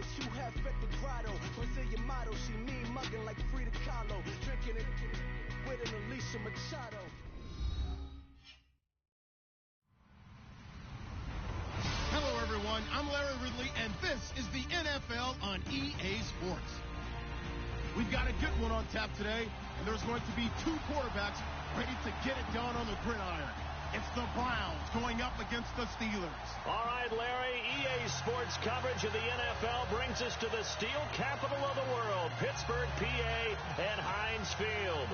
Paris, you have at the grotto. Brazilian model, she mean mugging like Frida Kahlo. Drinking it with an Alicia Machado. Hello, everyone. I'm Larry Ridley, and this is the NFL on EA Sports. We've got a good one on tap today, and there's going to be two quarterbacks ready to get it done on the gridiron. It's the Browns going up against the Steelers. All right, Larry, EA Sports coverage of the NFL brings us to the steel capital of the world, Pittsburgh, PA, and Heinz Field.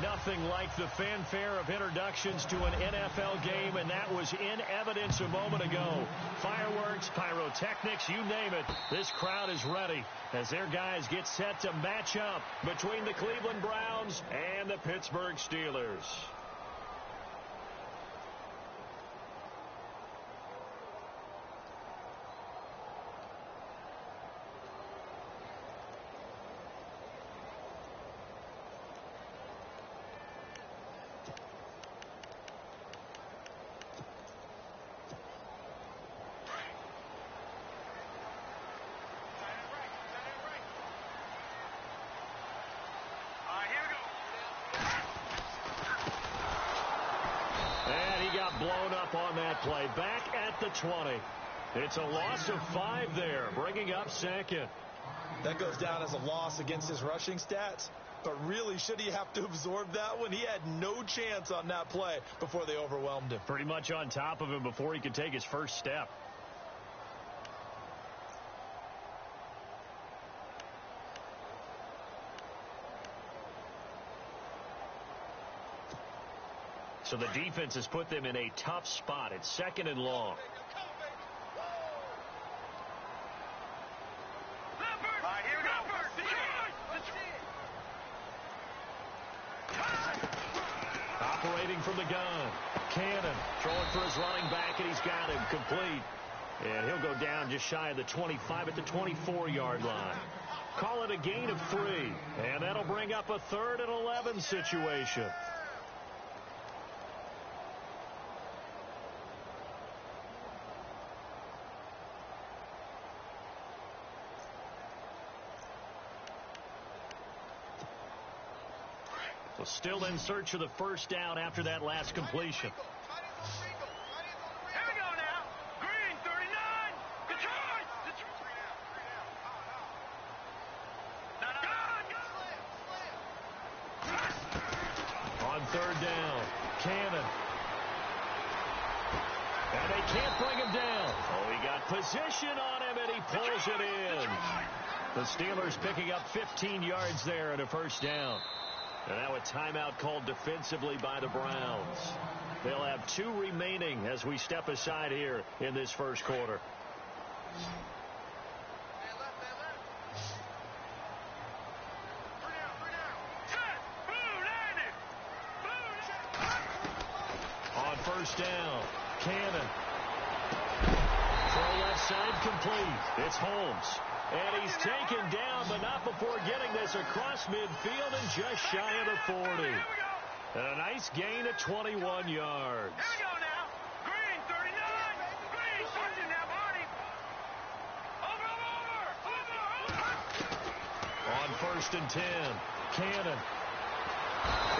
Nothing like the fanfare of introductions to an NFL game, and that was in evidence a moment ago. Fireworks, pyrotechnics, you name it. This crowd is ready as their guys get set to match up between the Cleveland Browns and the Pittsburgh Steelers. Blown up on that play. Back at the 20. It's a loss of 5 there, bringing up second. That goes down as a loss against his rushing stats. But really, should he have to absorb that one? He had no chance on that play before they overwhelmed him. Pretty much on top of him before he could take his first step. So the defense has put them in a tough spot. It's second and long. Operating from the gun. Cannon throwing for his running back, and he's got him complete. And he'll go down just shy of the 25 at the 24-yard line. Call it a gain of 3. And that'll bring up a 3rd and 11 situation. Still in search of the first down after that last completion. Here we go now. Green, 39. Detroit. On 3rd down, Cannon. And they can't bring him down. Oh, he got position on him, and he pulls it in. The Steelers picking up 15 yards there and a first down. And now a timeout called defensively by the Browns. They'll have 2 remaining as we step aside here in this first quarter. On first down, Cannon. Throw left side complete. It's Holmes. And he's taken down, but not before getting this across midfield and just shy of the 40. And a nice gain of 21 yards. Here we go now. Green, 39. Green, pushing now, Barney. Over. On 1st and 10, Cannon.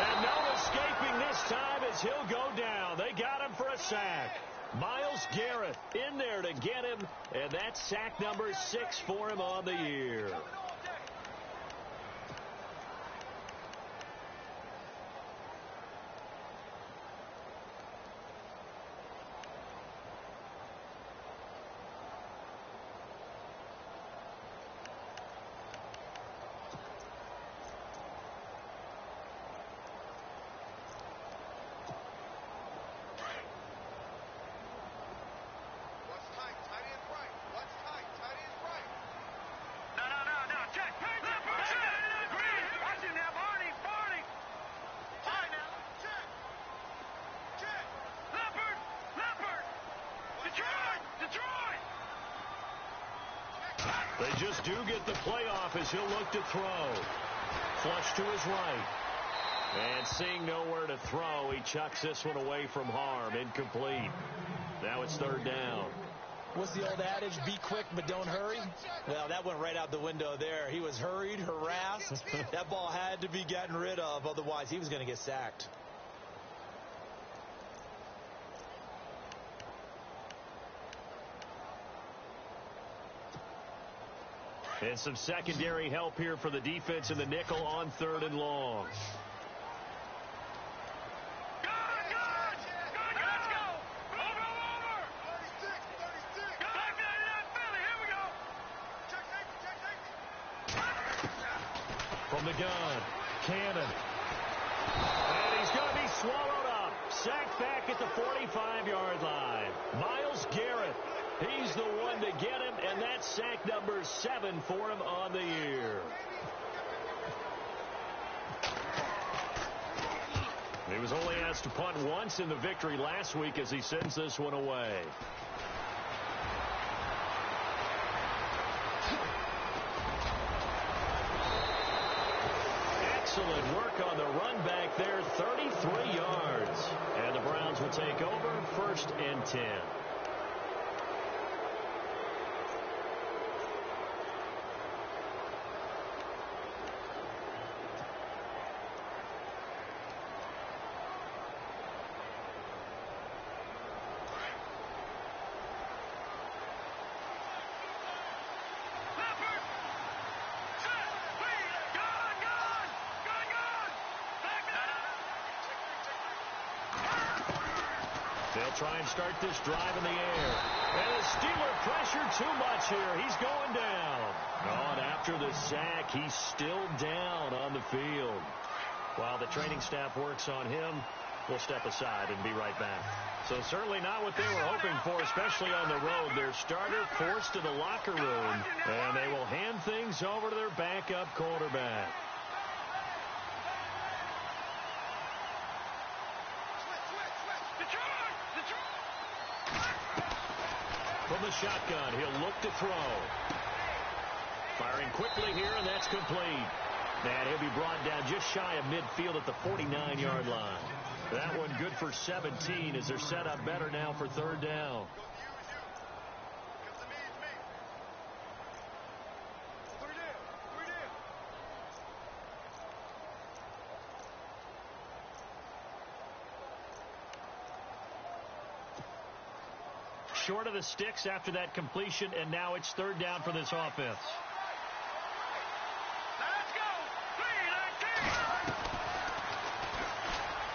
And no escaping this time as he'll go down. They got him for a sack. Myles Garrett in there to get him, and that's sack number 6 for him on the year. They just do get the playoff as he'll look to throw. Flush to his right. And seeing nowhere to throw, he chucks this one away from harm. Incomplete. Now it's 3rd down. What's the old adage? Be quick, but don't hurry. Well, that went right out the window there. He was hurried, harassed. That ball had to be gotten rid of. Otherwise, he was going to get sacked. And some secondary help here for the defense in the nickel on 3rd and long. From the gun, Cannon. And he's going to be swallowed up. Sacked back at the 45-yard line. Myles Garrett. He's the one to get him, and that's sack number 7 for him on the year. He was only asked to punt once in the victory last week as he sends this one away. Excellent work on the run back there, 33 yards. And the Browns will take over, 1st and 10. They'll try and start this drive in the air. And the Steeler pressure too much here. He's going down. Oh, and after the sack, he's still down on the field. While the training staff works on him, we'll step aside and be right back. So certainly not what they were hoping for, especially on the road. Their starter forced to the locker room, and they will hand things over to their backup quarterback. From the shotgun, he'll look to throw. Firing quickly here, and that's complete. And he'll be brought down just shy of midfield at the 49-yard line. That one good for 17 as they're set up better now for 3rd down. Short of the sticks after that completion, and now it's 3rd down for this offense. Let's go!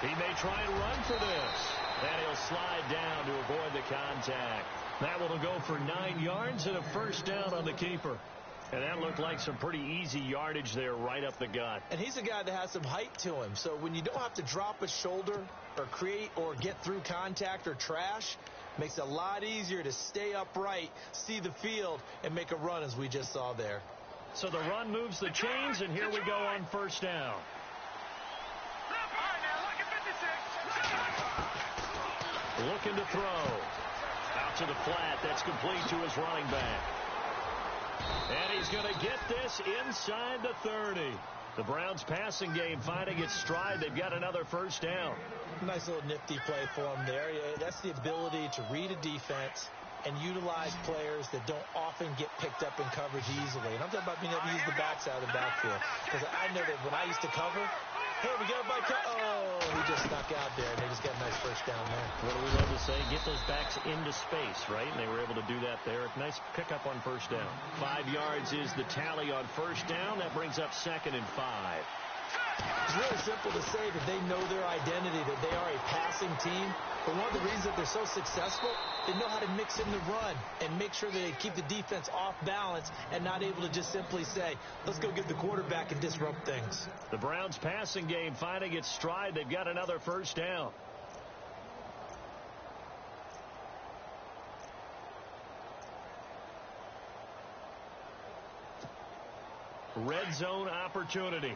3-19! He may try and run for this. And he'll slide down to avoid the contact. That one will go for 9 yards and a 1st down on the keeper. And that looked like some pretty easy yardage there right up the gut. And he's a guy that has some height to him. So when you don't have to drop a shoulder or create or get through contact or trash, makes it a lot easier to stay upright, see the field, and make a run as we just saw there. So the run moves the chains, and here we go on 1st down. Looking to throw. Out to the flat. That's complete to his running back. And he's going to get this inside the 30. The Browns passing game finding its stride. They've got another 1st down. Nice little nifty play for him there. That's the ability to read a defense and utilize players that don't often get picked up in coverage easily. And I'm talking about being able to use the backside of the backfield. Because I know that when I used to cover, hey, we got everybody oh, he just snuck out there, and they just got a nice 1st down there. What do we love to say? Get those backs into space, right? And they were able to do that there. Nice pickup on 1st down. 5 yards is the tally on 1st down. That brings up 2nd and 5. It's really simple to say that they know their identity, that they are a passing team. But one of the reasons that they're so successful, they know how to mix in the run and make sure that they keep the defense off balance and not able to just simply say, let's go get the quarterback and disrupt things. The Browns passing game finding its stride. They've got another 1st down. Red zone opportunity.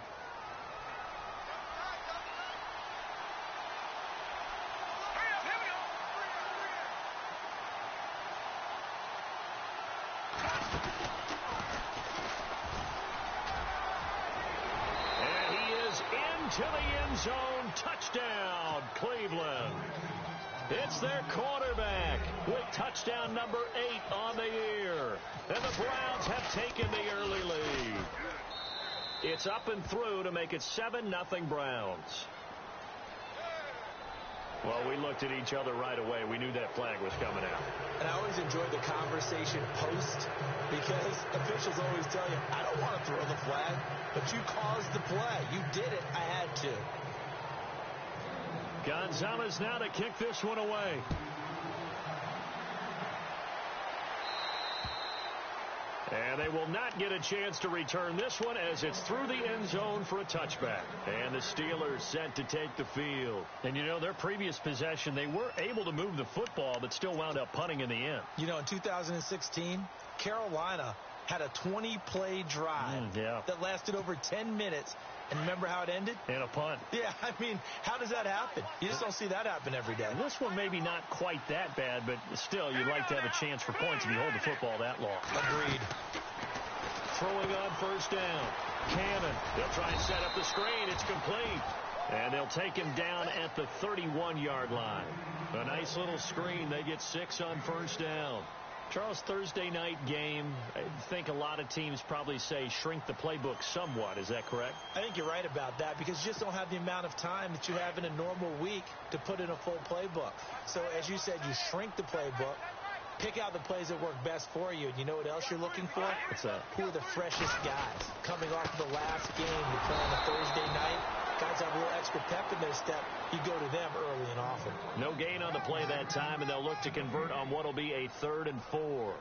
To the end zone, touchdown, Cleveland. It's their quarterback with touchdown number 8 on the year. And the Browns have taken the early lead. It's up and through to make it 7-0 Browns. Well, we looked at each other right away. We knew that flag was coming out. And I always enjoyed the conversation post because officials always tell you, I don't want to throw the flag, but you caused the play. You did it. I had to. Gonzalez now to kick this one away. And they will not get a chance to return this one as it's through the end zone for a touchback. And the Steelers set to take the field. And, you know, their previous possession, they were able to move the football, but still wound up punting in the end. You know, in 2016, Carolina had a 20-play drive that lasted over 10 minutes. And remember how it ended? In a punt. Yeah, I mean, how does that happen? You just don't see that happen every day. This one maybe not quite that bad, but still, you'd like to have a chance for points if you hold the football that long. Agreed. Throwing on first down. Cannon. They'll try and set up the screen. It's complete. And they'll take him down at the 31-yard line. A nice little screen. They get 6 on first down. Charles, Thursday night game, I think a lot of teams probably say shrink the playbook somewhat. Is that correct? I think you're right about that because you just don't have the amount of time that you have in a normal week to put in a full playbook. So, as you said, you shrink the playbook, pick out the plays that work best for you. And you know what else you're looking for? What's that? Who are the freshest guys coming off of the last game to play on a Thursday night? Guys have a little extra pep in their step. You go to them early and often. No gain on the play that time, and they'll look to convert on what will be a 3rd and 4.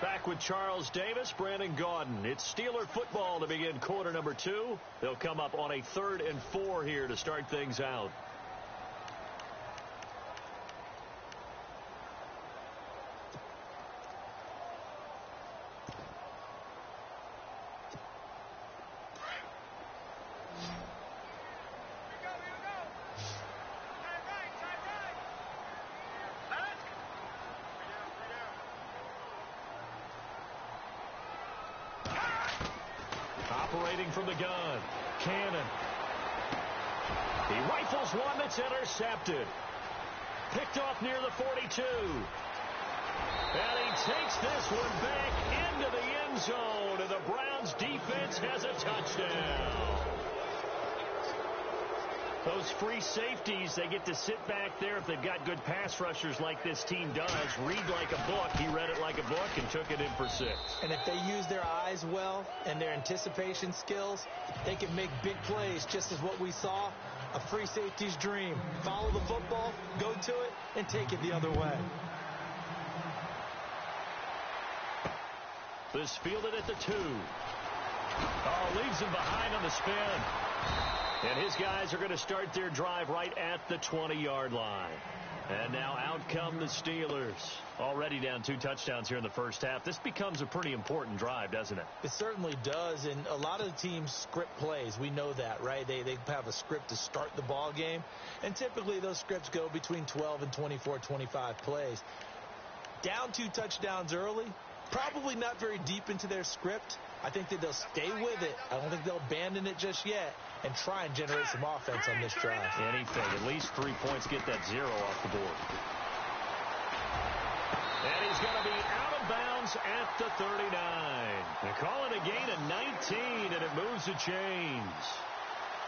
Back with Charles Davis, Brandon Gaudin. It's Steeler football to begin quarter number 2. They'll come up on a 3rd and 4 here to start things out. Operating from the gun, Cannon. He rifles one that's intercepted. Picked off near the 42. And he takes this one back into the end zone, and the Browns defense has a touchdown. Those free safeties, they get to sit back there if they've got good pass rushers like this team does. Read like a book. He read it like a book and took it in for 6. And if they use their eyes well and their anticipation skills, they can make big plays, just as what we saw, a free safety's dream. Follow the football, go to it, and take it the other way. This fielded at the 2. Oh, leaves him behind on the spin. And his guys are going to start their drive right at the 20-yard line. And now out come the Steelers. Already down 2 touchdowns here in the first half. This becomes a pretty important drive, doesn't it? It certainly does. And a lot of the teams script plays. We know that, right? They have a script to start the ball game. And typically those scripts go between 12 and 24, 25 plays. Down 2 touchdowns early. Probably not very deep into their script. I think that they'll stay with it. I don't think they'll abandon it just yet and try and generate some offense on this drive. Anything. At least 3 points, get that 0 off the board. And he's going to be out of bounds at the 39. They call it a gain of 19, and it moves the chains.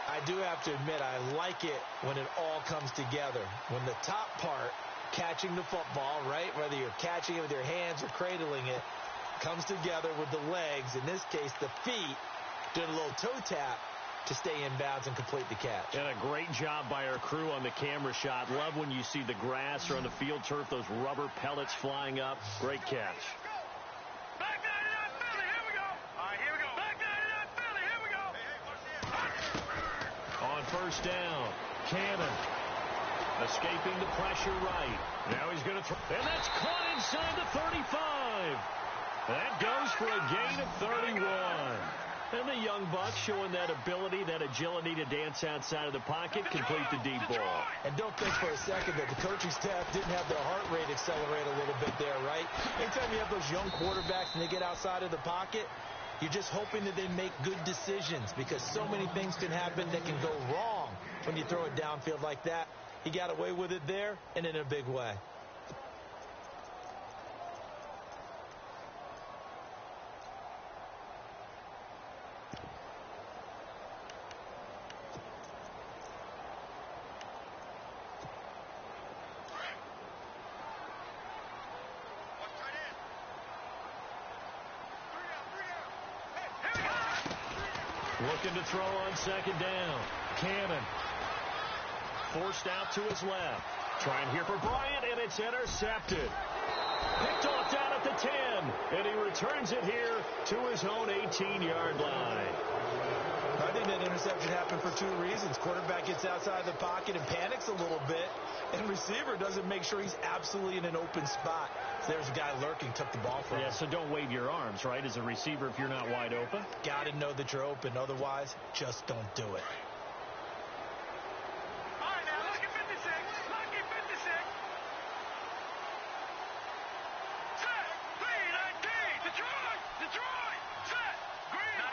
I do have to admit, I like it when it all comes together. When the top part, catching the football, right, whether you're catching it with your hands or cradling it, comes together with the legs, in this case the feet, doing a little toe tap to stay in bounds and complete the catch. And a great job by our crew on the camera shot. Love when you see the grass or on the field turf, those rubber pellets flying up. Great catch. Back 99, Philly, here first down. Cannon escaping the pressure right. Now he's going to throw. And that's caught inside the 35. That goes for a gain of 31. And the young buck showing that ability, that agility to dance outside of the pocket, complete the deep ball. And don't think for a second that the coaching staff didn't have their heart rate accelerate a little bit there, right? Anytime you have those young quarterbacks and they get outside of the pocket, you're just hoping that they make good decisions because so many things can happen that can go wrong when you throw it downfield like that. He got away with it there and in a big way. Looking to throw on second down. Cannon. Forced out to his left. Trying here for Bryant, and it's intercepted. Picked off down at the 10, and he returns it here to his own 18-yard line. I think that interception happened for two reasons. Quarterback gets outside the pocket and panics a little bit, and receiver doesn't make sure he's absolutely in an open spot. There's a guy lurking, took the ball from him. Yeah, so don't wave your arms, right, as a receiver if you're not wide open. Got to know that you're open. Otherwise, just don't do it. All right, now, lucky 56. Lucky 56. Set. Green, 19. Detroit. Detroit. Set. Green. No.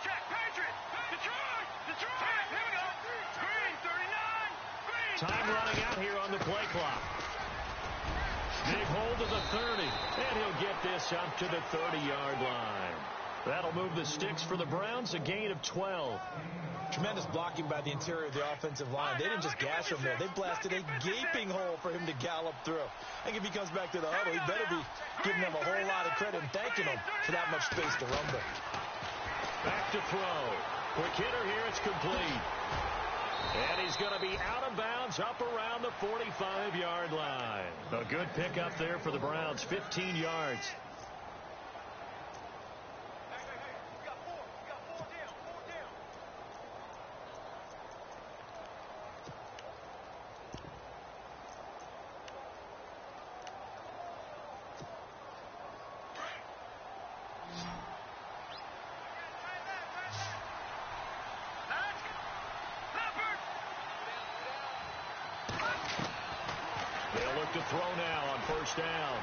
Check. Patriots. Detroit. Detroit. Here we go. Green, 39. Green. Time running out here on the play clock. Big hold to the 30, and he'll get this up to the 30-yard line. That'll move the sticks for the Browns, a gain of 12. Tremendous blocking by the interior of the offensive line. They didn't just gash him there. They blasted a gaping hole for him to gallop through. I think if he comes back to the huddle, he better be giving them a whole lot of credit and thanking them for that much space to rumble. Back to throw. Quick hitter here, it's complete. And he's going to be out of bounds up around the 45-yard line. A good pickup there for the Browns, 15 yards. To throw now on first down.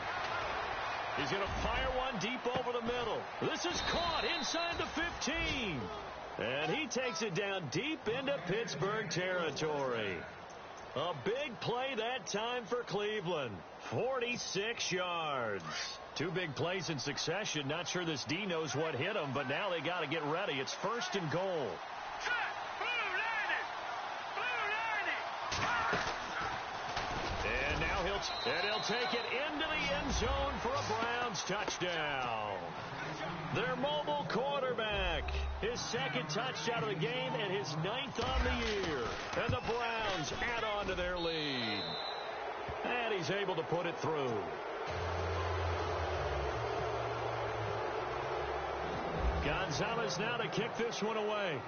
He's going to fire one deep over the middle. This is caught inside the 15. And he takes it down deep into Pittsburgh territory. A big play that time for Cleveland. 46 yards. Two big plays in succession. Not sure this D knows what hit him, but now they got to get ready. It's first and goal. And he'll take it into the end zone for a Browns touchdown. Their mobile quarterback, his second touchdown of the game and his 9th on the year. And the Browns add on to their lead. And he's able to put it through. Gonzalez now to kick this one away.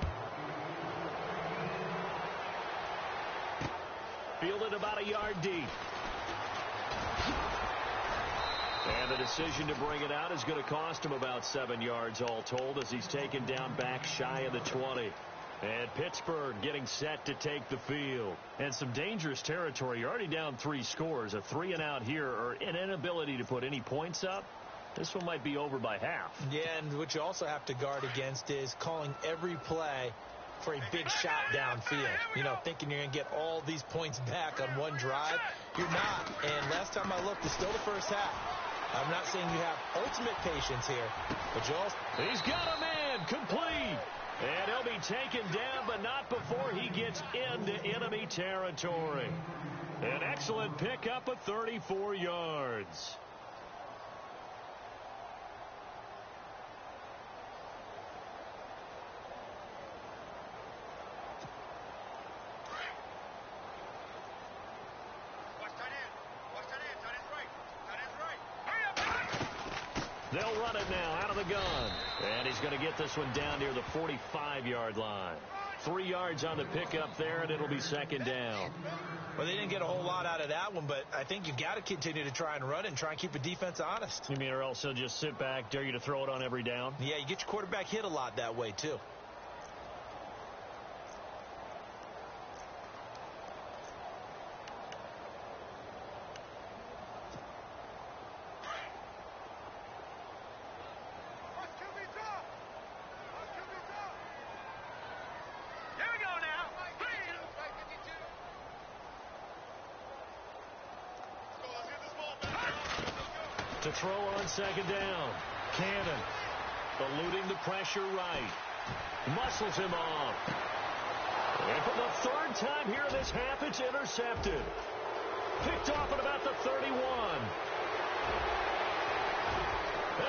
Fielded about a yard deep. And the decision to bring it out is going to cost him about 7 yards all told as he's taken down back shy of the 20. And Pittsburgh getting set to take the field. And some dangerous territory. You're already down 3 scores. A 3-and-out here or an inability to put any points up. This one might be over by half. Yeah, and what you also have to guard against is calling every play for a big shot downfield. You know, thinking you're going to get all these points back on one drive. You're not. And last time I looked, it's still the first half. I'm not saying you have ultimate patience here, but you also... He's got a man complete. And he'll be taken down, but not before he gets into enemy territory. An excellent pickup of 34 yards. They'll run it now out of the gun. And he's going to get this one down near the 45-yard line. 3 yards on the pickup there, and it'll be second down. Well, they didn't get a whole lot out of that one, but I think you got to continue to try and run it and try and keep the defense honest. You mean or else he'll just sit back, dare you to throw it on every down? Yeah, you get your quarterback hit a lot that way, too. To throw on second down. Cannon eluding the pressure right. Muscles him off. And for the third time here in this half, it's intercepted. Picked off at about the 31.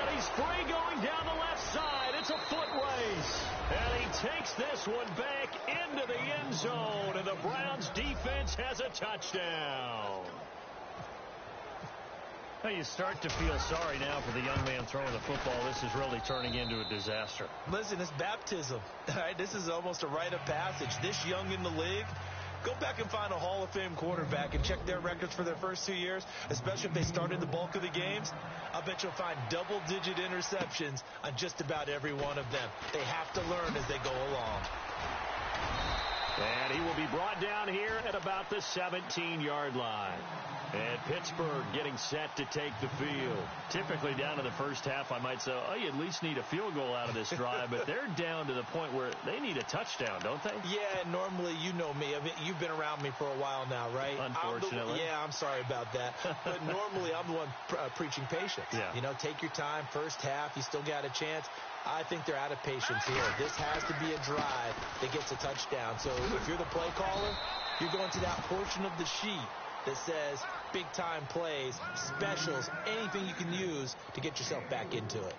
And he's free going down the left side. It's a foot race. And he takes this one back into the end zone. And the Browns defense has a touchdown. Well, you start to feel sorry now for the young man throwing the football. This is really turning into a disaster. Listen, it's baptism. All right? This is almost a rite of passage. This young in the league, go back and find a Hall of Fame quarterback and check their records for their first 2 years, especially if they started the bulk of the games. I bet you'll find double-digit interceptions on just about every one of them. They have to learn as they go along. And he will be brought down here at about the 17-yard line. And Pittsburgh getting set to take the field. Typically down in the first half, I might say, oh, you at least need a field goal out of this drive. But they're down to the point where they need a touchdown, don't they? Yeah, normally, you know me. I mean, you've been around me for a while now, right? Unfortunately. I'm sorry about that. But normally, I'm the one preaching patience. Yeah. You know, take your time. First half, you still got a chance. I think they're out of patience here. This has to be a drive that gets a touchdown. So if you're the play caller, you're going to that portion of the sheet that says big-time plays, specials, anything you can use to get yourself back into it.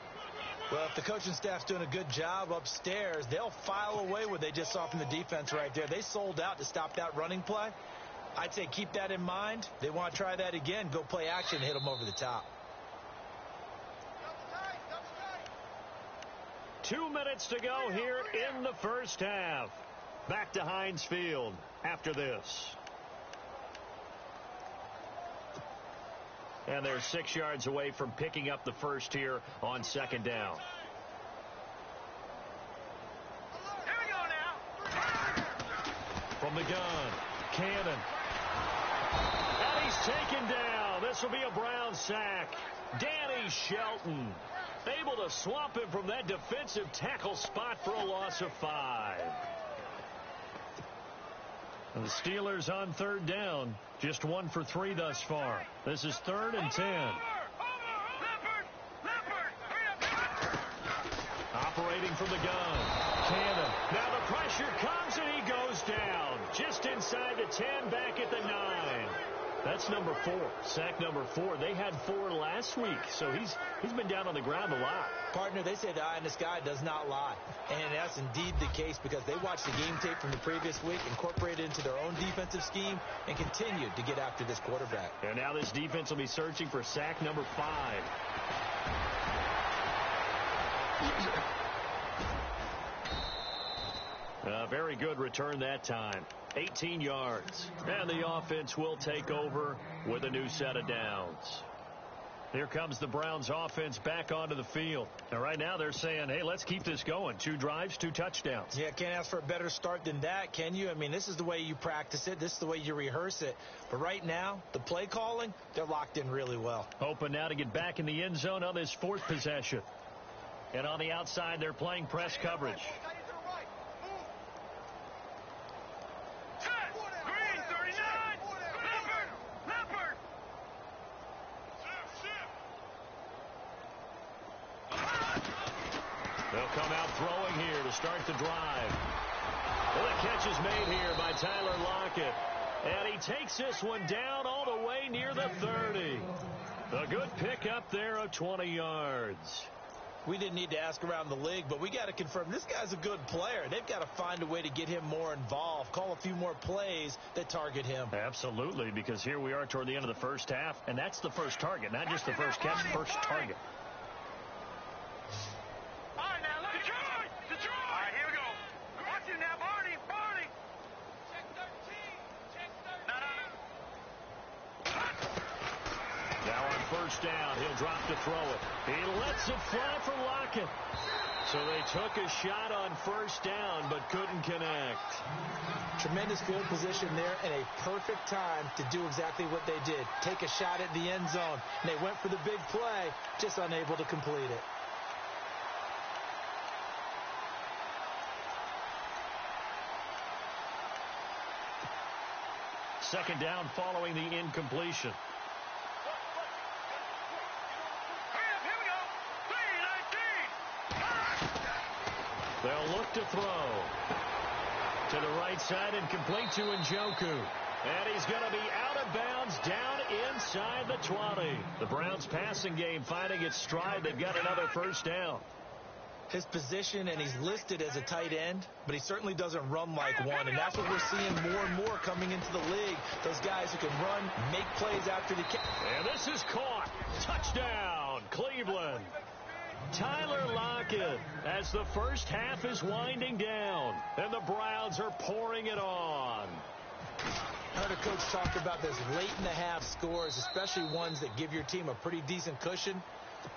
Well, if the coaching staff's doing a good job upstairs, they'll file away what they just saw from the defense right there. They sold out to stop that running play. I'd say keep that in mind. They want to try that again. Go play action and hit them over the top. 2 minutes to go here in the first half. Back to Heinz Field after this. And they're 6 yards away from picking up the first here on second down. Here we go now. From the gun, Cannon. And he's taken down. This will be a Brown sack. Danny Shelton able to swamp him from that defensive tackle spot for a loss of 5. And the Steelers on third down, just 1 for 3 thus far. This is 3rd and 10. Operating from the gun, Cannon. Now the pressure comes and he goes down. Just inside the 10, back at the 9. That's number 4. Sack number 4. They had 4 last week, so he's been down on the ground a lot. Partner, they say the eye in the sky does not lie. And that's indeed the case because they watched the game tape from the previous week, incorporated it into their own defensive scheme, and continued to get after this quarterback. And now this defense will be searching for sack number 5. Very good return that time. 18 yards. And the offense will take over with a new set of downs. Here comes the Browns offense back onto the field. And right now they're saying, hey, let's keep this going. 2 drives, 2 touchdowns. Yeah, can't ask for a better start than that, can you? I mean, this is the way you practice it. This is the way you rehearse it. But right now, the play calling, they're locked in really well. Hoping now to get back in the end zone on this 4th possession. And on the outside, they're playing press coverage. They'll come out throwing here to start the drive. Well, the catch is made here by Tyler Lockett. And he takes this one down all the way near the 30. A good pickup there of 20 yards. We didn't need to ask around the league, but we got to confirm this guy's a good player. They've got to find a way to get him more involved, call a few more plays that target him. Absolutely, because here we are toward the end of the first half, and that's the first target, not just the first catch, first target. All right, now, Detroit! All right, here we go. Watch him now, Barney. first down. He'll drop to throw it. He lets it fly for Lockett. So they took a shot on first down, but couldn't connect. Tremendous field position there and a perfect time to do exactly what they did. Take a shot at the end zone. And they went for the big play, just unable to complete it. Second down following the incompletion. Here we go. 3-19. They'll look to throw. To the right side and complete to Njoku. And he's going to be out of bounds down inside the 20. The Browns passing game finding its stride. They've got another first down. His position, and he's listed as a tight end, but he certainly doesn't run like one, and that's what we're seeing more and more coming into the league. Those guys who can run, make plays after the catch. And this is caught. Touchdown, Cleveland. Tyler Lockett as the first half is winding down, and the Browns are pouring it on. I heard a coach talk about this late in the half scores, especially ones that give your team a pretty decent cushion.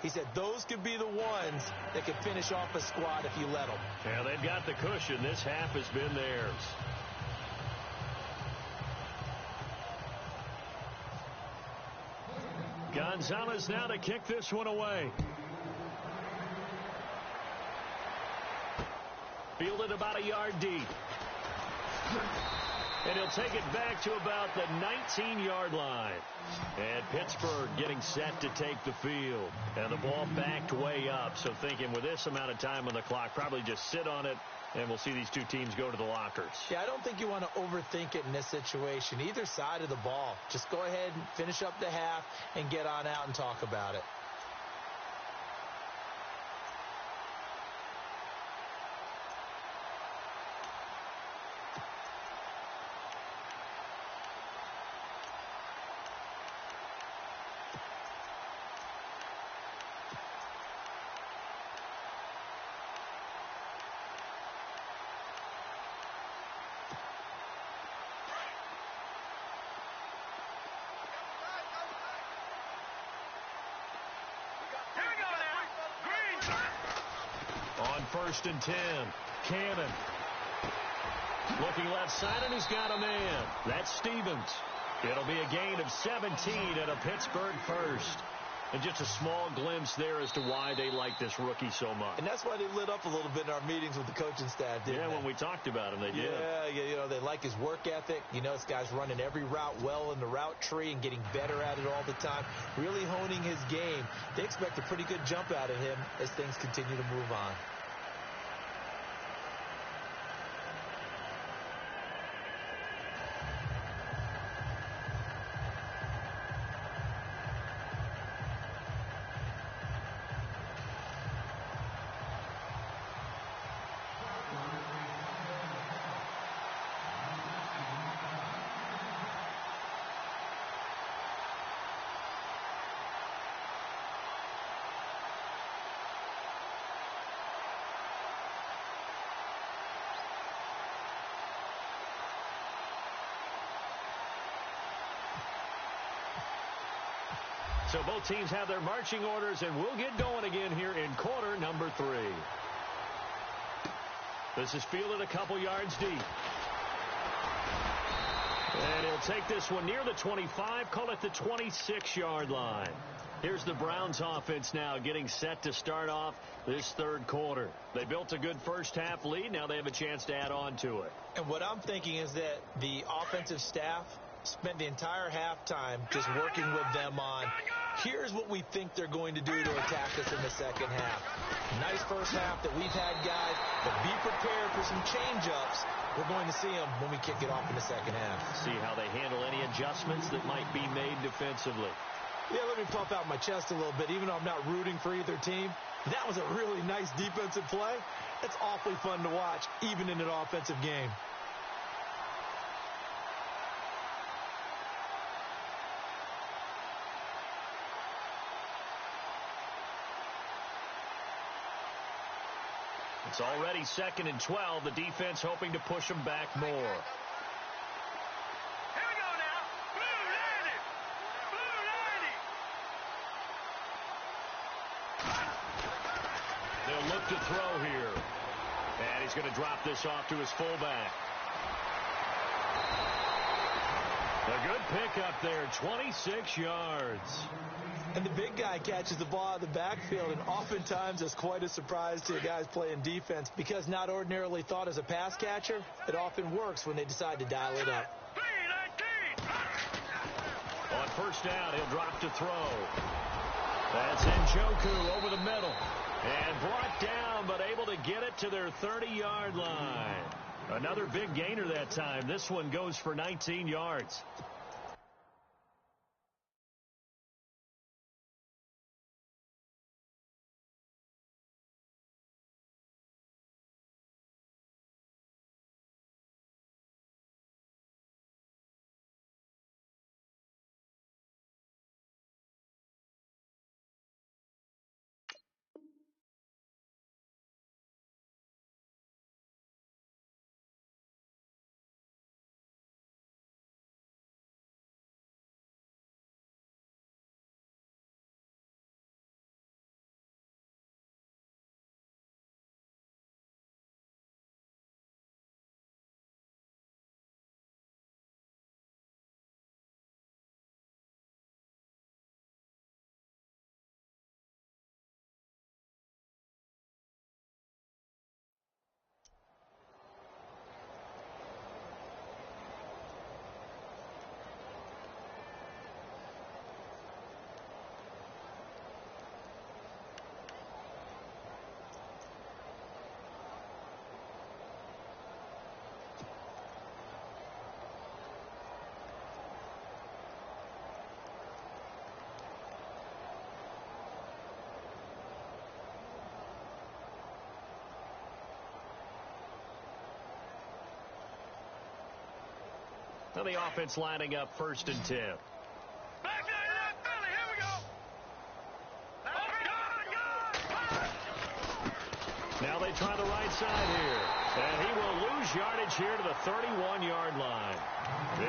He said those could be the ones that could finish off a squad if you let them. Yeah, they've got the cushion. This half has been theirs. Gonzalez now to kick this one away. Fielded about a yard deep. And he'll take it back to about the 19-yard line. And Pittsburgh getting set to take the field. And the ball backed way up. So thinking with this amount of time on the clock, probably just sit on it, and we'll see these two teams go to the lockers. Yeah, I don't think you want to overthink it in this situation. Either side of the ball. Just go ahead and finish up the half and get on out and talk about it. First and 10. Cannon. Looking left side, and he's got a man. That's Stevens. It'll be a gain of 17 and a Pittsburgh first. And just a small glimpse there as to why they like this rookie so much. And that's why they lit up a little bit in our meetings with the coaching staff, didn't they? Yeah, when we talked about him, they did. Yeah, you know, they like his work ethic. You know, this guy's running every route well in the route tree and getting better at it all the time. Really honing his game. They expect a pretty good jump out of him as things continue to move on. So both teams have their marching orders, and we'll get going again here in quarter number 3. This is fielded a couple yards deep. And he'll take this one near the 25, call it the 26-yard line. Here's the Browns offense now getting set to start off this third quarter. They built a good first half lead. Now they have a chance to add on to it. And what I'm thinking is that the offensive staff spent the entire halftime just working with them on, here's what we think they're going to do to attack us in the second half. Nice first half that we've had, guys, but be prepared for some change-ups. We're going to see them when we kick it off in the second half. See how they handle any adjustments that might be made defensively. Yeah, let me puff out my chest a little bit. Even though I'm not rooting for either team, that was a really nice defensive play. It's awfully fun to watch, even in an offensive game. It's already 2nd and 12. The defense hoping to push them back more. Here we go now. Blue 90. Blue 90. to throw here. And he's going to drop this off to his fullback. A good pickup there, 26 yards. And the big guy catches the ball out of the backfield, and oftentimes it's quite a surprise to the guys playing defense because not ordinarily thought as a pass catcher, it often works when they decide to dial it up. On first down, he'll drop to throw. That's Njoku over the middle. And brought down, but able to get it to their 30-yard line. Another big gainer that time. This one goes for 19 yards. Now the offense lining up 1st and 10. Back there, Philly, here we go. Now they try the right side here. And he will lose yardage here to the 31-yard line.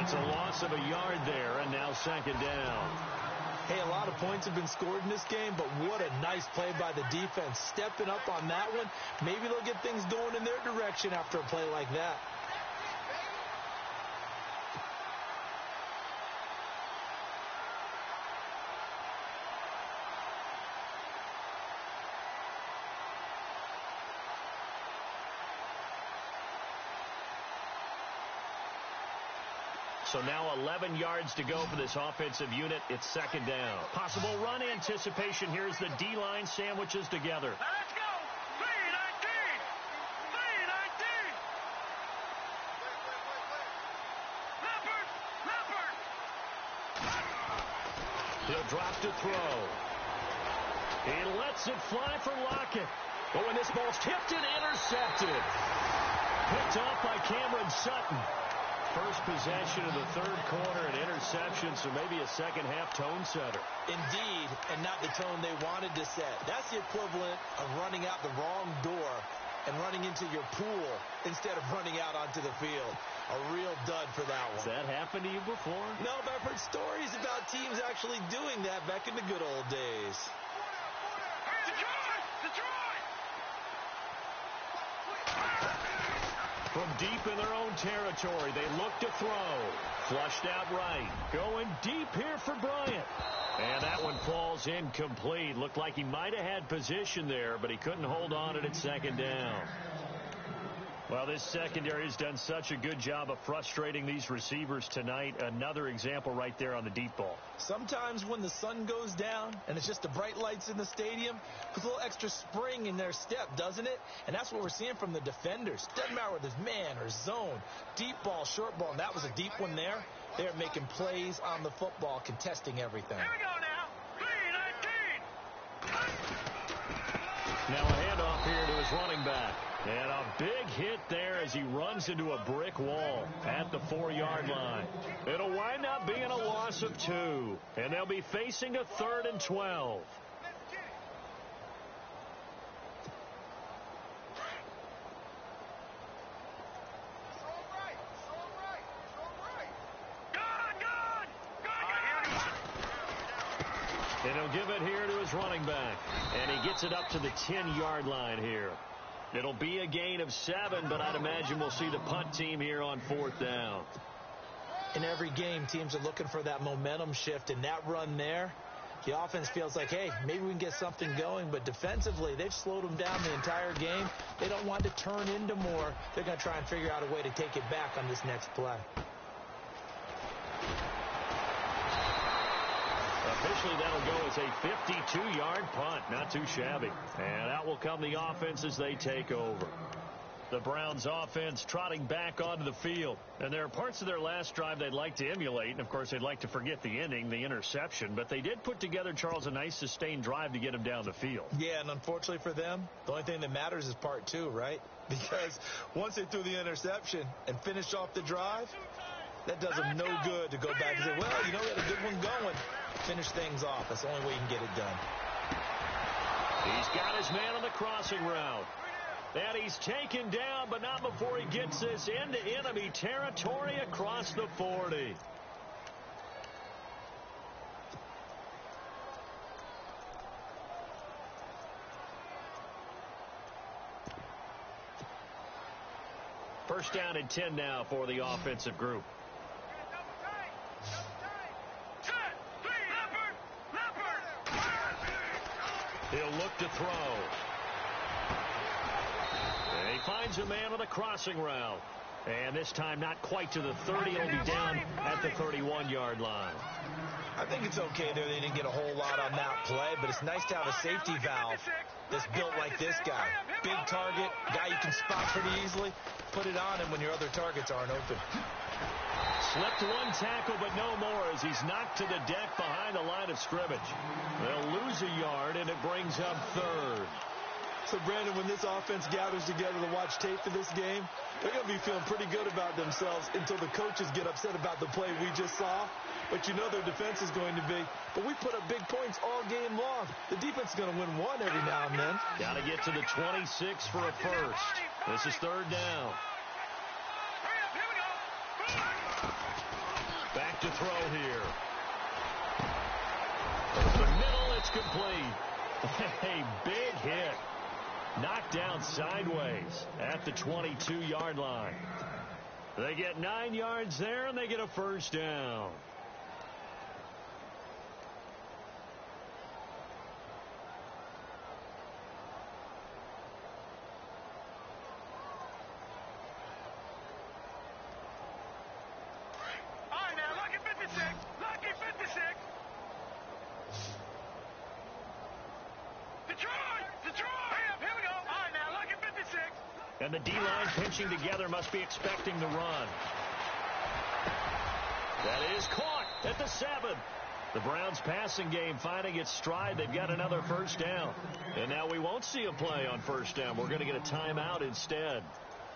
It's a loss of a yard there, and now 2nd down. Hey, a lot of points have been scored in this game, but what a nice play by the defense. Stepping up on that one, maybe they'll get things going in their direction after a play like that. So now 11 yards to go for this offensive unit. It's 2nd down. Possible run anticipation. Here's the D-line sandwiches together. Now let's go. 3-19. 3-19. Leopard. He'll drop to throw. He lets it fly for Lockett. Oh, and this ball's tipped and intercepted. Picked off by Cameron Sutton. First possession of the 3rd quarter, an interception, so maybe a second-half tone setter. Indeed, and not the tone they wanted to set. That's the equivalent of running out the wrong door and running into your pool instead of running out onto the field. A real dud for that one. Has that happened to you before? No, but I've heard stories about teams actually doing that back in the good old days. Detroit! From deep in their own territory, they look to throw. Flushed out right. Going deep here for Bryant. And that one falls incomplete. Looked like he might have had position there, but he couldn't hold on at 2nd down. Well, this secondary has done such a good job of frustrating these receivers tonight. Another example right there on the deep ball. Sometimes when the sun goes down and it's just the bright lights in the stadium, puts a little extra spring in their step, doesn't it? And that's what we're seeing from the defenders. Doesn't matter whether it's man or zone, deep ball, short ball, and that was a deep one there. They're making plays on the football, contesting everything. Here we go now. 3-19. Now a handoff here to his running back. And a big hit there as he runs into a brick wall at the 4-yard line. It'll wind up being a loss of 2. And they'll be facing a 3rd and 12. And he'll give it here to his running back. And he gets it up to the 10-yard line here. It'll be a gain of 7, but I'd imagine we'll see the punt team here on 4th down. In every game, teams are looking for that momentum shift, and that run there, the offense feels like, hey, maybe we can get something going, but defensively, they've slowed them down the entire game. They don't want to turn into more. They're going to try and figure out a way to take it back on this next play. Officially, that'll go as a 52-yard punt. Not too shabby. And out will come the offense as they take over. The Browns offense trotting back onto the field. And there are parts of their last drive they'd like to emulate. And, of course, they'd like to forget the ending, the interception. But they did put together, Charles, a nice sustained drive to get them down the field. Yeah, and unfortunately for them, the only thing that matters is part 2, right? Because once they threw the interception and finished off the drive, that does them no good to go back and say, well, you know, we had a good one going. Finish things off. That's the only way you can get it done. He's got his man on the crossing route. And he's taken down, but not before he gets this into enemy territory across the 40. First down and 10 now for the offensive group. He'll look to throw. And he finds a man on the crossing route. And this time not quite to the 30. It'll be down at the 31-yard line. I think it's okay there. They didn't get a whole lot on that play, but it's nice to have a safety valve that's built like this guy. Big target, guy you can spot pretty easily. Put it on him when your other targets aren't open. Slipped one tackle, but no more as he's knocked to the deck behind the line of scrimmage. They'll lose a yard, and it brings up 3rd. So, Brandon, when this offense gathers together to watch tape for this game, they're going to be feeling pretty good about themselves until the coaches get upset about the play we just saw. But you know their defense is going to be. But we put up big points all game long. The defense is going to win one every now and then. Got to get to the 26 for a first. This is 3rd down. Back to throw here. The middle, it's complete. A big hit. Knocked down sideways at the 22-yard line. They get 9 yards there, and they get a first down. And the D-line pinching together must be expecting the run. That is caught at the 7. The Browns passing game finding its stride. They've got another first down. And now we won't see a play on first down. We're going to get a timeout instead.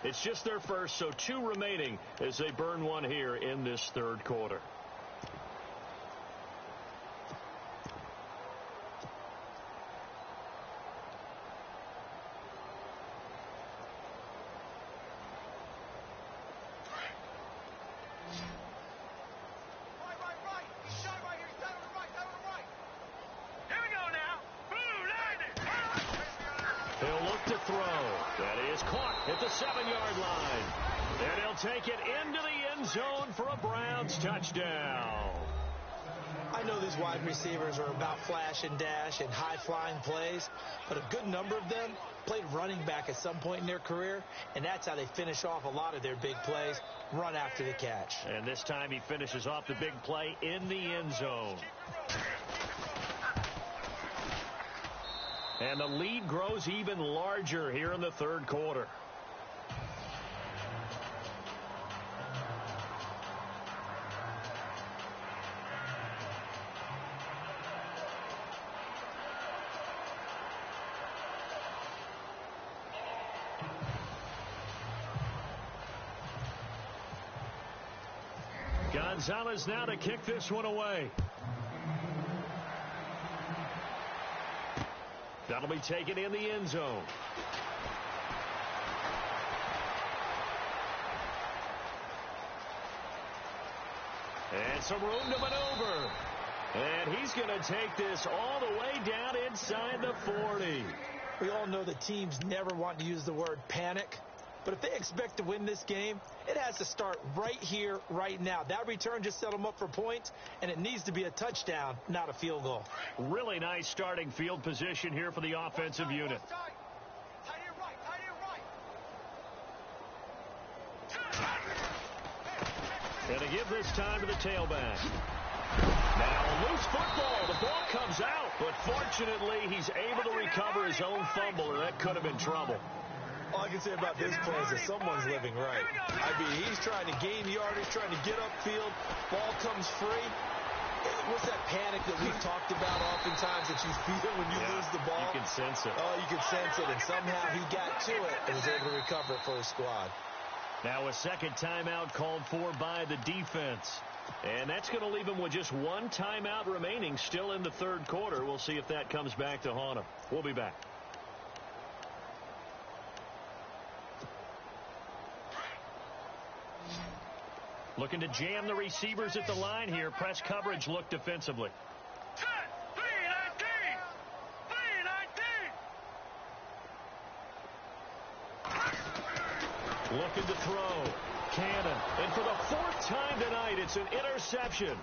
It's just their first, so 2 remaining as they burn one here in this 3rd quarter. Take it into the end zone for a Browns touchdown. I know these wide receivers are about flash and dash and high-flying plays, but a good number of them played running back at some point in their career, and that's how they finish off a lot of their big plays, run after the catch. And this time he finishes off the big play in the end zone. And the lead grows even larger here in the 3rd quarter. Gonzalez now to kick this one away. That'll be taken in the end zone. And some room to maneuver. And he's going to take this all the way down inside the 40. We all know that teams never want to use the word panic. But if they expect to win this game, it has to start right here, right now. That return just set them up for points, and it needs to be a touchdown, not a field goal. Really nice starting field position here for the offensive unit. Going to give this time to the tailback. Now, loose football. The ball comes out, but fortunately, he's able to recover his own fumble, or that could have been trouble. All I can say about this play is that someone's living right. I mean, he's trying to gain yardage, trying to get upfield. Ball comes free. What's that panic that we've talked about oftentimes that you feel when you lose the ball? You can sense it. Oh, you can sense it, and somehow he got to it and was able to recover it for his squad. Now a second timeout called for by the defense. And that's going to leave him with just one timeout remaining still in the third quarter. We'll see if that comes back to haunt him. We'll be back. Looking to jam the receivers at the line here. Press coverage look defensively. 10, 3-19. Looking to throw. Cannon. And for the fourth time tonight, it's an interception.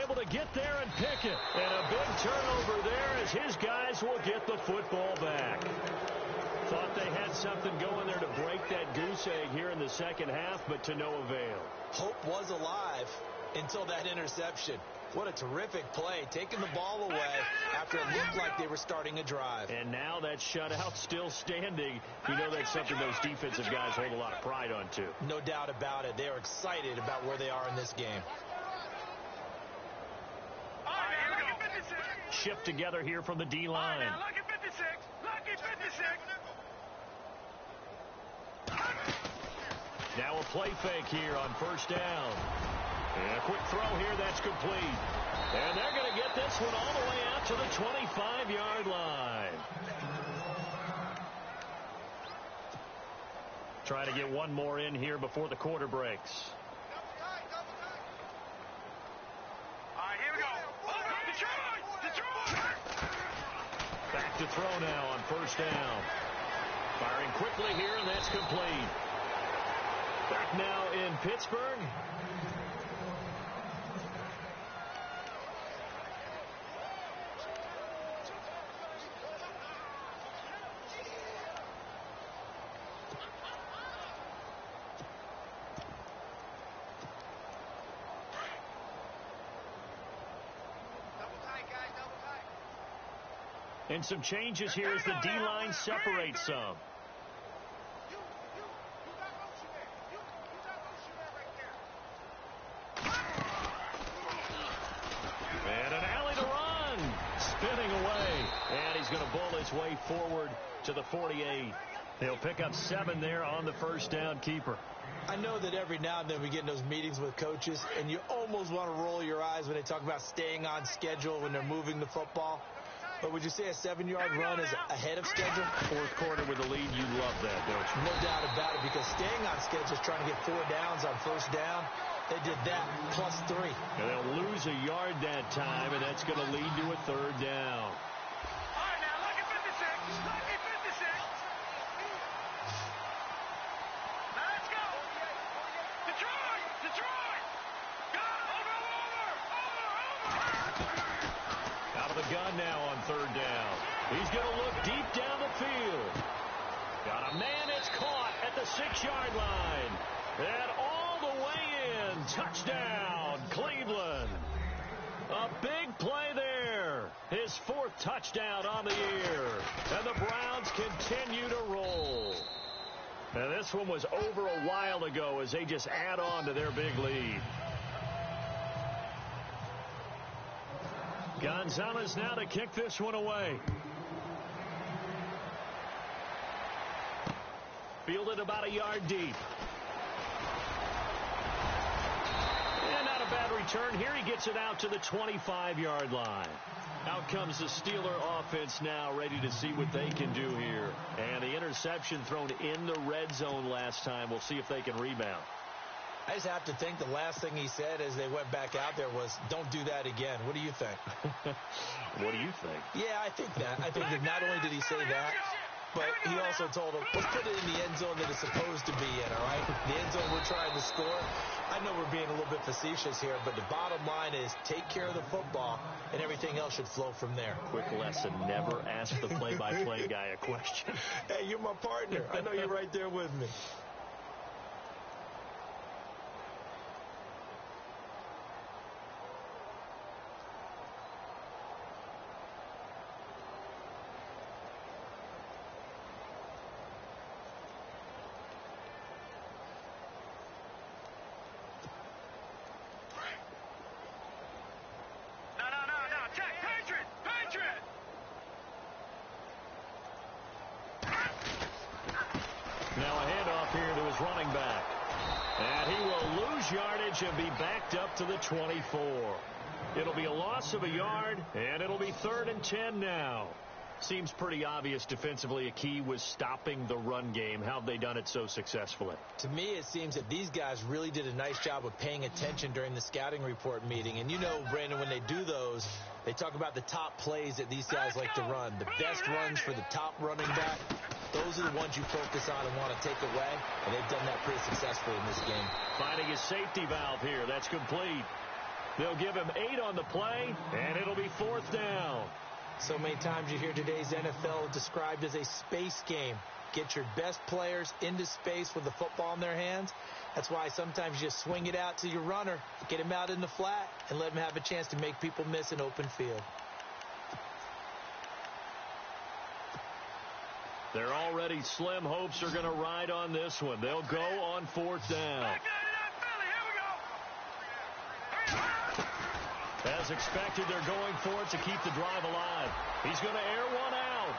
Able to get there and pick it. And a big turnover there as his guys will get the football back. Thought they had something going there to break that goose egg here in the second half, but to no avail. Hope was alive until that interception. What a terrific play, taking the ball away after it looked like they were starting a drive. And now that shutout still standing. You know that's something those defensive guys hold a lot of pride on, too. No doubt about it. They are excited about where they are in this game. Shift together here from the D-line. Lucky 56. Lucky 56. Now a play fake here on first down. And a quick throw here, that's complete. And they're going to get this one all the way out to the 25-yard line. Try to get one more in here before the quarter breaks. All right, here we go. Detroit! Back to throw now on first down. Firing quickly here, and that's complete. Back now in Pittsburgh. And some changes here as the D-line separates some. And an alley to run. Spinning away. And he's going to bull his way forward to the 48. He'll pick up 7 there on the first down keeper. I know that every now and then we get in those meetings with coaches, and you almost want to roll your eyes when they talk about staying on schedule when they're moving the football. But would you say a 7-yard run is ahead of schedule? Fourth quarter with a lead, you love that, don't you? No doubt about it, because staying on schedule is trying to get 4 downs on first down. They did that plus 3. And they'll lose a yard that time, and that's going to lead to a third down. All right, now, lucky 56. Lucky 56. Now, let's go. Detroit! Detroit! Go! Over! Out of the gun now on third down. He's going to look deep down the field. Got a man, it's caught at the 6-yard line. And all the way in. Touchdown, Cleveland. A big play there. His 4th touchdown on the year. And the Browns continue to roll. Now, this one was over a while ago as they just add on to their big lead. Gonzalez now to kick this one away. Fielded about a yard deep. And not a bad return. Here he gets it out to the 25-yard line. Out comes the Steeler offense now, ready to see what they can do here. And the interception thrown in the red zone last time. We'll see if they can rebound. I just have to think the last thing he said as they went back out there was, don't do that again. What do you think? What do you think? Yeah, I think that. I think that not only did he say that, but he also told him, let's put it in the end zone that it's supposed to be in, all right? The end zone we're trying to score. I know we're being a little bit facetious here, but the bottom line is take care of the football, and everything else should flow from there. Quick lesson, never ask the play-by-play guy a question. Hey, you're my partner. I know you're right there with me. Now a handoff here to his running back. And he will lose yardage and be backed up to the 24. It'll be a loss of a yard, and it'll be 3rd and 10 now. Seems pretty obvious defensively a key was stopping the run game. How have they done it so successfully? To me, it seems that these guys really did a nice job of paying attention during the scouting report meeting. And you know, Brandon, when they do those, they talk about the top plays that these guys like to run. The best runs for the top running back, those are the ones you focus on and want to take away. And they've done that pretty successfully in this game. Finding his safety valve here. That's complete. They'll give him 8 on the play, and it'll be 4th down. So many times you hear today's NFL described as a space game. Get your best players into space with the football in their hands. That's why sometimes you just swing it out to your runner, get him out in the flat, and let him have a chance to make people miss an open field. Their already slim hopes are going to ride on this one. They'll go on 4th down. As expected, they're going for it to keep the drive alive. He's going to air one out.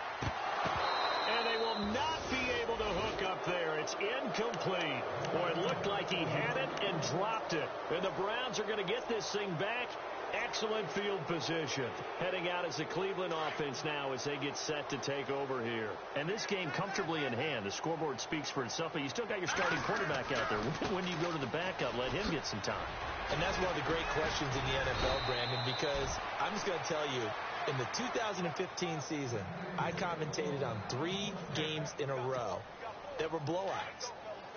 And they will not be able to hook up there. It's incomplete. Boy, it looked like he had it and dropped it. And the Browns are going to get this thing back. Excellent field position. Heading out as the Cleveland offense now as they get set to take over here. And this game comfortably in hand. The scoreboard speaks for itself, but you still got your starting quarterback out there. When do you go to the backup? Let him get some time. And that's one of the great questions in the NFL, Brandon, because I'm just going to tell you, in the 2015 season, I commentated on 3 games in a row that were blowouts.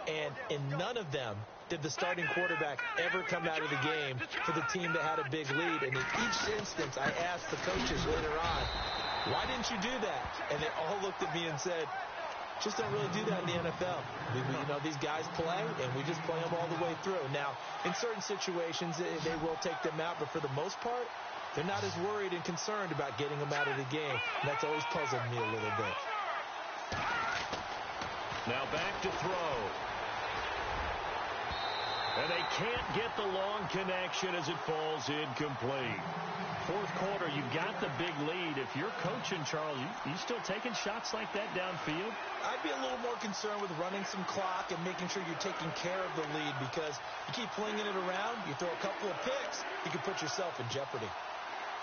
And in none of them did the starting quarterback ever come out of the game for the team that had a big lead. And in each instance, I asked the coaches later on, why didn't you do that? And they all looked at me and said, just don't really do that in the NFL. You know, these guys play, and we just play them all the way through. Now, in certain situations, they will take them out, but for the most part, they're not as worried and concerned about getting them out of the game. And that's always puzzled me a little bit. Now back to throw. And they can't get the long connection as it falls incomplete. 4th quarter, you've got the big lead. If you're coaching, Charles, you still taking shots like that downfield? I'd be a little more concerned with running some clock and making sure you're taking care of the lead, because you keep flinging it around, you throw a couple of picks, you can put yourself in jeopardy.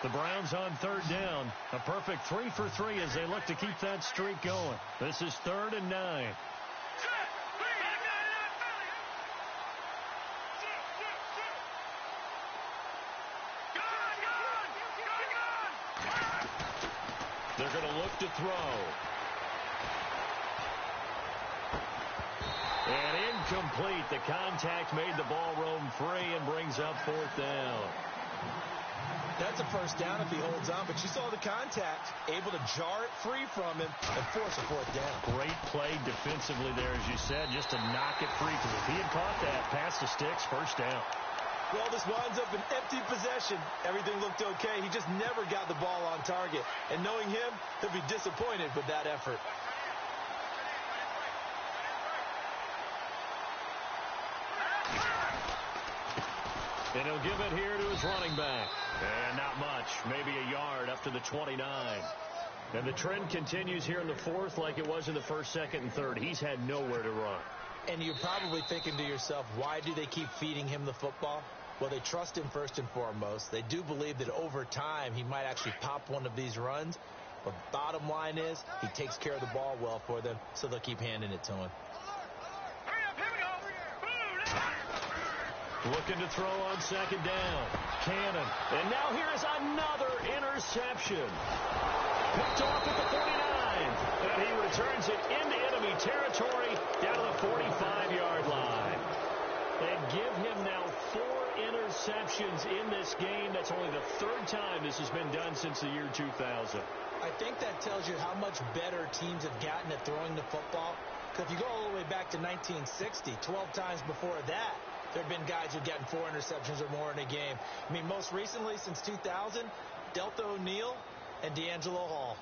The Browns on 3rd down. A perfect 3 for 3 as they look to keep that streak going. This is 3rd and 9. They're going to look to throw. And incomplete. The contact made the ball roam free and brings up 4th down. That's a 1st down if he holds on, but you saw the contact, able to jar it free from him and force a 4th down. Great play defensively there, as you said, just to knock it free, because if he had caught that, past the sticks, 1st down. Well, this winds up an empty possession. Everything looked okay. He just never got the ball on target. And knowing him, he'll be disappointed with that effort. And he'll give it here to his running back. And not much, maybe a yard up to the 29. And the trend continues here in the 4th like it was in the 1st, 2nd, and 3rd. He's had nowhere to run. And you're probably thinking to yourself, why do they keep feeding him the football? Well, they trust him first and foremost. They do believe that over time he might actually pop one of these runs. But bottom line is he takes care of the ball well for them, so they'll keep handing it to him. Looking to throw on second down. Cannon. And now here's another interception. Picked off at the 49. And he returns it into enemy territory down to the 45-yard line. And give him now 4 interceptions in this game. That's only the 3rd time this has been done since the year 2000. I think that tells you how much better teams have gotten at throwing the football. Because if you go all the way back to 1960, 12 times before that, there have been guys who've gotten 4 interceptions or more in a game. I mean, most recently, since 2000, Delta O'Neal and D'Angelo Hall.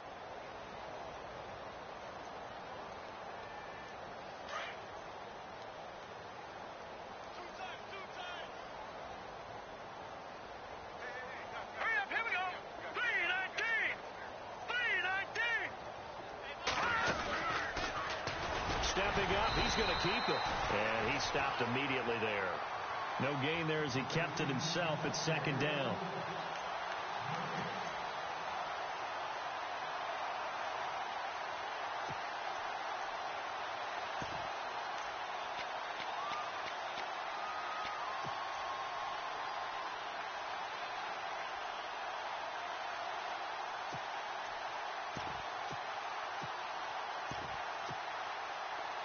Stepping up, he's going to keep it. And he stopped immediately there. No gain there as he kept it himself at second down.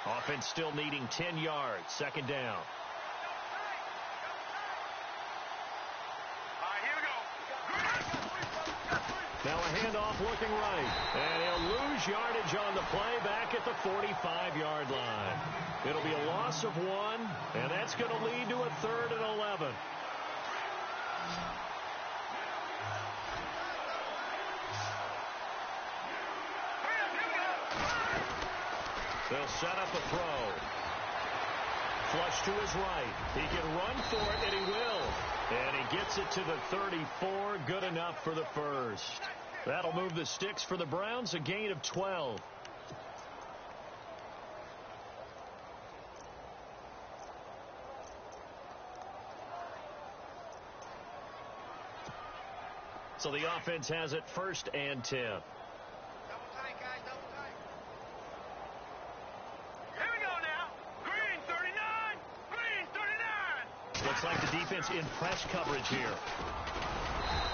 Offense still needing 10 yards. Second down. Now a handoff looking right. And he'll lose yardage on the play back at the 45-yard line. It'll be a loss of 1, and that's going to lead to a 3rd and 11. They'll set up a throw. Flush to his right. He can run for it, and he will. And he gets it to the 34. Good enough for the first. That'll move the sticks for the Browns, a gain of 12. So the offense has it 1st and 10. Looks like the defense in press coverage here.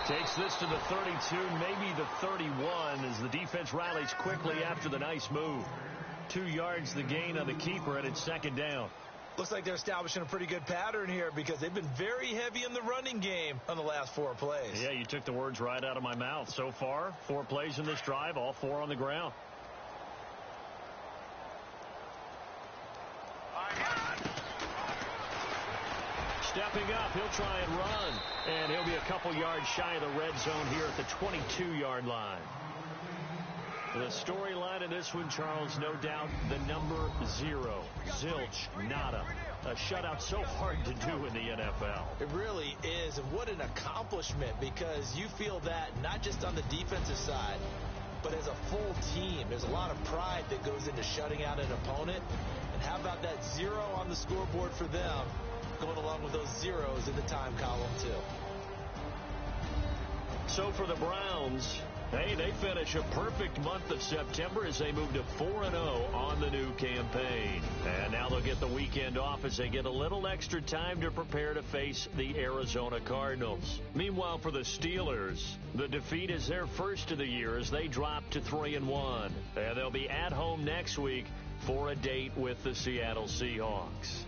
Takes this to the 32, maybe the 31, as the defense rallies quickly after the nice move. 2 yards the gain on the keeper, and it's second down. Looks like they're establishing a pretty good pattern here because they've been very heavy in the running game on the last 4 plays. Yeah, you took the words right out of my mouth. So far, 4 plays in this drive, all 4 on the ground. Stepping up, he'll try and run. And he'll be a couple yards shy of the red zone here at the 22-yard line. The storyline in this one, Charles, no doubt the number 0. Zilch, nada. A shutout so hard to do in the NFL. It really is, and what an accomplishment, because you feel that not just on the defensive side, but as a full team. There's a lot of pride that goes into shutting out an opponent. And how about that 0 on the scoreboard for them, going along with those zeros in the time column, too. So for the Browns, hey, they finish a perfect month of September as they move to 4-0 on the new campaign. And now they'll get the weekend off as they get a little extra time to prepare to face the Arizona Cardinals. Meanwhile, for the Steelers, the defeat is their first of the year as they drop to 3-1. And they'll be at home next week for a date with the Seattle Seahawks.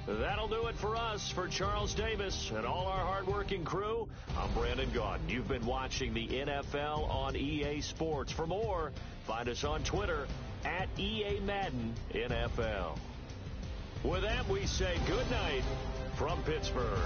That'll do it for us. For Charles Davis and all our hardworking crew, I'm Brandon Gaudin. You've been watching the NFL on EA Sports. For more, find us on Twitter at EA Madden NFL. With that, we say good night from Pittsburgh.